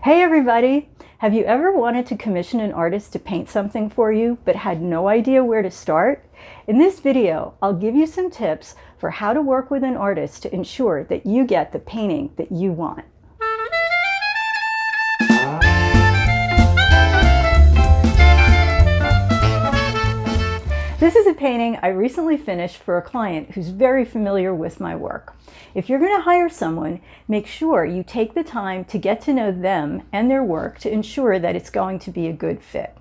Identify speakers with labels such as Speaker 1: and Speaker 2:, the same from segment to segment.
Speaker 1: Hey everybody! Have you ever wanted to commission an artist to paint something for you but had no idea where to start? In this video, I'll give you some tips for how to work with an artist to ensure that you get the painting that you want. This is a painting I recently finished for a client who's very familiar with my work. If you're going to hire someone, make sure you take the time to get to know them and their work to ensure that it's going to be a good fit.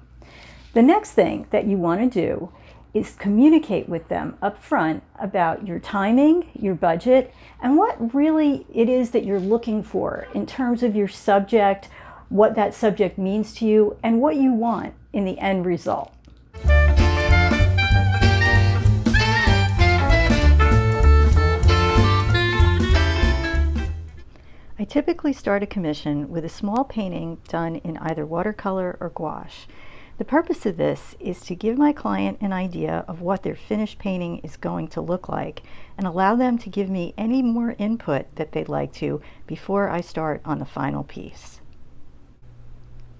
Speaker 1: The next thing that you want to do is communicate with them up front about your timing, your budget, and what really it is that you're looking for in terms of your subject, what that subject means to you, and what you want in the end result. I typically start a commission with a small painting done in either watercolor or gouache. The purpose of this is to give my client an idea of what their finished painting is going to look like and allow them to give me any more input that they'd like to before I start on the final piece.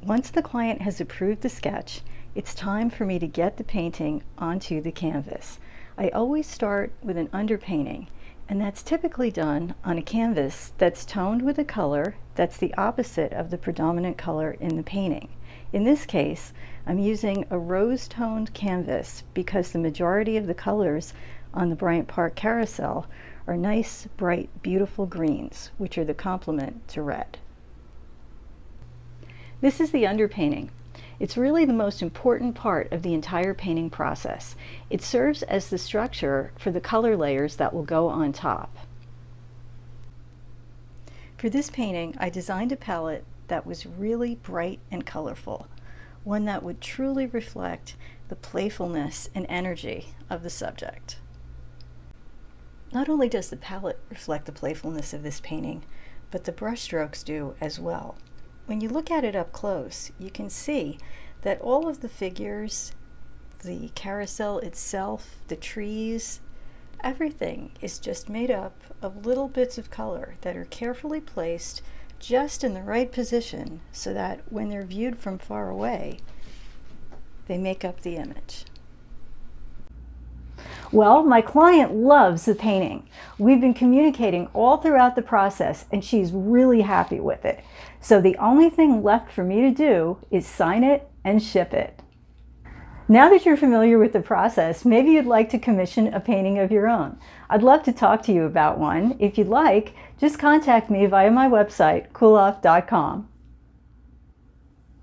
Speaker 1: Once the client has approved the sketch, it's time for me to get the painting onto the canvas. I always start with an underpainting, and that's typically done on a canvas that's toned with a color that's the opposite of the predominant color in the painting. In this case, I'm using a rose-toned canvas because the majority of the colors on the Bryant Park carousel are nice, bright, beautiful greens, which are the complement to red. This is the underpainting. It's really the most important part of the entire painting process. It serves as the structure for the color layers that will go on top. For this painting, I designed a palette that was really bright and colorful, one that would truly reflect the playfulness and energy of the subject. Not only does the palette reflect the playfulness of this painting, but the brushstrokes do as well. When you look at it up close, you can see that all of the figures, the carousel itself, the trees, everything is just made up of little bits of color that are carefully placed just in the right position so that when they're viewed from far away, they make up the image. Well, my client loves the painting. We've been communicating all throughout the process and she's really happy with it. So the only thing left for me to do is sign it and ship it. Now that you're familiar with the process, maybe you'd like to commission a painting of your own. I'd love to talk to you about one. If you'd like, just contact me via my website, cooloff.com.